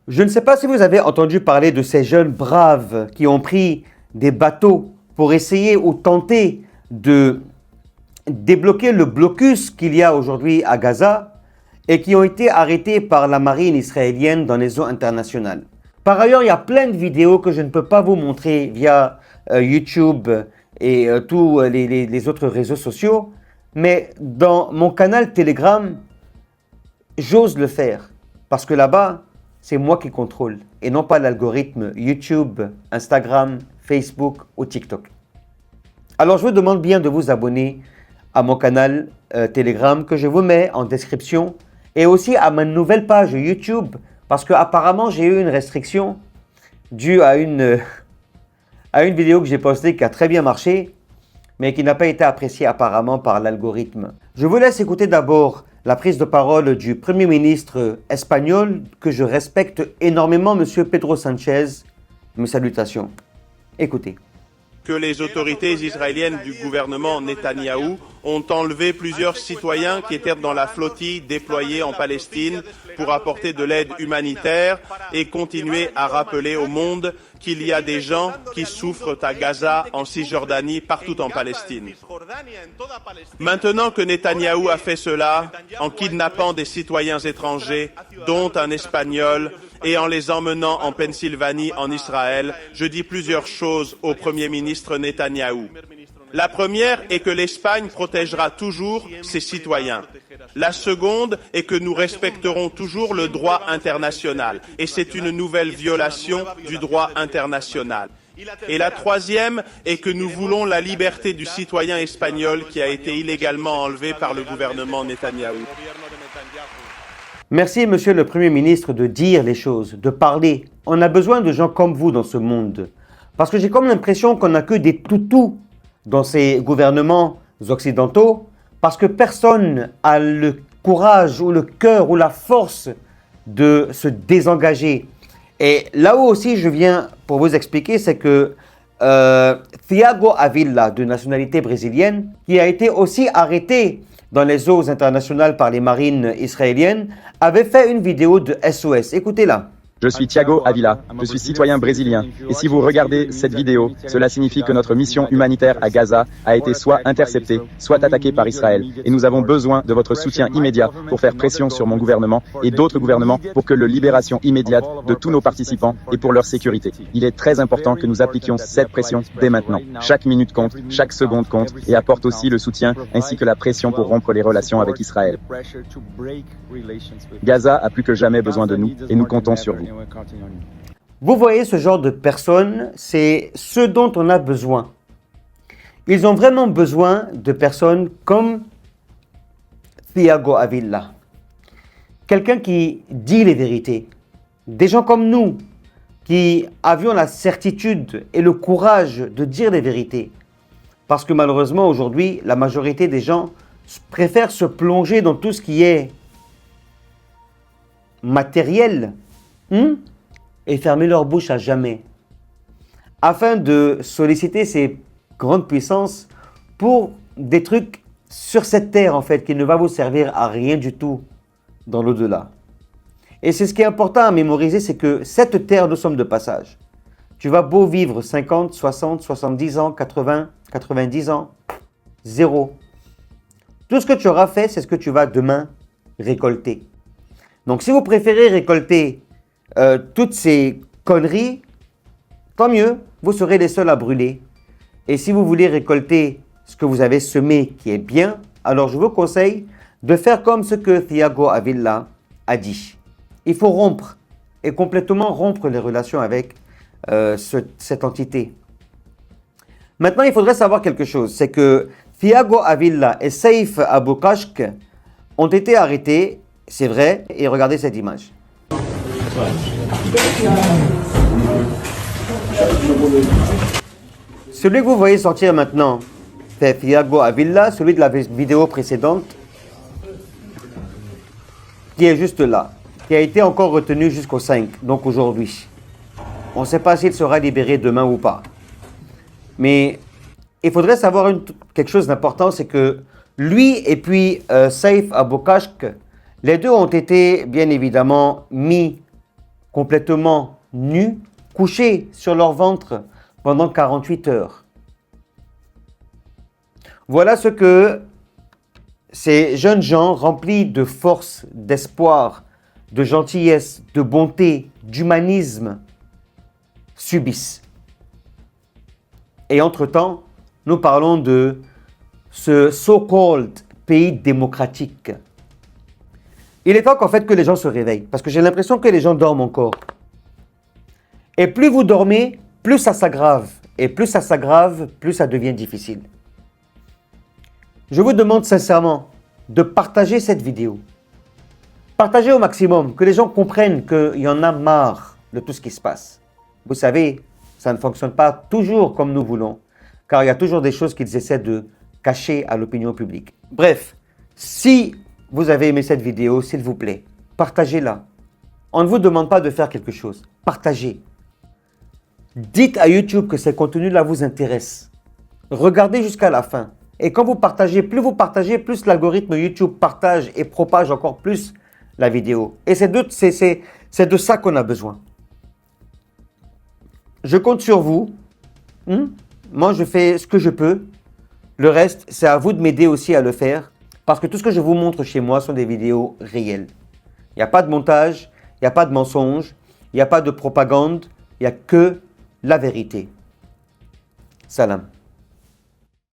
Je ne sais pas si vous avez entendu parler de ces jeunes braves qui ont pris des bateaux pour essayer ou tenter de débloquer le blocus qu'il y a aujourd'hui à Gaza et qui ont été arrêtés par la marine israélienne dans les eaux internationales. Par ailleurs, il y a plein de vidéos que je ne peux pas vous montrer via YouTube et tous les autres réseaux sociaux, mais dans mon canal Telegram, j'ose le faire parce que là-bas, c'est moi qui contrôle et non pas l'algorithme YouTube, Instagram, Facebook ou TikTok. Alors, je vous demande bien de vous abonner à mon canal Telegram que je vous mets en description et aussi à ma nouvelle page YouTube parce qu'apparemment, j'ai eu une restriction due à une vidéo que j'ai postée qui a très bien marché, mais qui n'a pas été appréciée apparemment par l'algorithme. Je vous laisse écouter d'abord la prise de parole du Premier ministre espagnol que je respecte énormément, M. Pedro Sánchez. Mes salutations. Écoutez. Que les autorités israéliennes du gouvernement Netanyahou ont enlevé plusieurs citoyens qui étaient dans la flottille déployée en Palestine pour apporter de l'aide humanitaire et continuer à rappeler au monde qu'il y a des gens qui souffrent à Gaza, en Cisjordanie, partout en Palestine. Maintenant que Netanyahou a fait cela, en kidnappant des citoyens étrangers, dont un Espagnol, et en les emmenant en Pennsylvanie, en Israël, je dis plusieurs choses au Premier ministre Netanyahou. La première est que l'Espagne protégera toujours ses citoyens. La seconde est que nous respecterons toujours le droit international. Et c'est une nouvelle violation du droit international. Et la troisième est que nous voulons la liberté du citoyen espagnol qui a été illégalement enlevé par le gouvernement Netanyahou. Merci, Monsieur le Premier ministre, de dire les choses, de parler. On a besoin de gens comme vous dans ce monde. Parce que j'ai comme l'impression qu'on n'a que des toutous dans ces gouvernements occidentaux, parce que personne n'a le courage ou le cœur ou la force de se désengager. Et là où aussi je viens pour vous expliquer, c'est que Thiago Avila, de nationalité brésilienne, qui a été aussi arrêté dans les eaux internationales par les marines israéliennes, avait fait une vidéo de SOS. Écoutez-la. Je suis Thiago Avila, je suis citoyen brésilien. Et si vous regardez cette vidéo, cela signifie que notre mission humanitaire à Gaza a été soit interceptée, soit attaquée par Israël. Et nous avons besoin de votre soutien immédiat pour faire pression sur mon gouvernement et d'autres gouvernements pour que la libération immédiate de tous nos participants et pour leur sécurité. Il est très important que nous appliquions cette pression dès maintenant. Chaque minute compte, chaque seconde compte et apporte aussi le soutien ainsi que la pression pour rompre les relations avec Israël. Gaza a plus que jamais besoin de nous et nous comptons sur vous. Vous voyez ce genre de personnes, c'est ce dont on a besoin. Ils ont vraiment besoin de personnes comme Thiago Avila. Quelqu'un qui dit les vérités. Des gens comme nous, qui avions la certitude et le courage de dire les vérités. Parce que malheureusement, aujourd'hui, la majorité des gens préfèrent se plonger dans tout ce qui est matériel, et fermer leur bouche à jamais, afin de solliciter ces grandes puissances pour des trucs sur cette terre, en fait, qui ne va vous servir à rien du tout dans l'au-delà. Et c'est ce qui est important à mémoriser, c'est que cette terre, nous sommes de passage. Tu vas beau vivre 50, 60, 70 ans, 80, 90 ans, zéro. Tout ce que tu auras fait, c'est ce que tu vas demain récolter. Donc, si vous préférez récolter toutes ces conneries, tant mieux, vous serez les seuls à brûler. Et si vous voulez récolter ce que vous avez semé qui est bien, alors je vous conseille de faire comme ce que Thiago Avila a dit. Il faut rompre et complètement rompre les relations avec cette entité. Maintenant, il faudrait savoir quelque chose, c'est que Thiago Avila et Saïf Aboukashk ont été arrêtés, c'est vrai, et regardez cette image. Celui que vous voyez sortir maintenant, c'est Thiago Avila, celui de la vidéo précédente, qui est juste là, qui a été encore retenu jusqu'au 5, donc aujourd'hui. On ne sait pas s'il sera libéré demain ou pas. Mais il faudrait savoir quelque chose d'important, c'est que lui et puis Saïf Aboukashk, les deux ont été bien évidemment mis complètement nus, couchés sur leur ventre pendant 48 heures. Voilà ce que ces jeunes gens remplis de force, d'espoir, de gentillesse, de bonté, d'humanisme subissent. Et entre-temps, nous parlons de ce so-called pays démocratique. Il est temps qu'en fait que les gens se réveillent, parce que j'ai l'impression que les gens dorment encore. Et plus vous dormez, plus ça s'aggrave. Et plus ça s'aggrave, plus ça devient difficile. Je vous demande sincèrement de partager cette vidéo. Partagez au maximum, que les gens comprennent qu'il y en a marre de tout ce qui se passe. Vous savez, ça ne fonctionne pas toujours comme nous voulons, car il y a toujours des choses qu'ils essaient de cacher à l'opinion publique. Bref, si vous avez aimé cette vidéo, s'il vous plaît, partagez-la. On ne vous demande pas de faire quelque chose. Partagez. Dites à YouTube que ces contenus-là vous intéressent. Regardez jusqu'à la fin. Et quand vous partagez, plus l'algorithme YouTube partage et propage encore plus la vidéo. Et c'est de ça qu'on a besoin. Je compte sur vous. Moi, je fais ce que je peux. Le reste, c'est à vous de m'aider aussi à le faire. Parce que tout ce que je vous montre chez moi sont des vidéos réelles. Il n'y a pas de montage, il n'y a pas de mensonge, il n'y a pas de propagande, il n'y a que la vérité. Salam.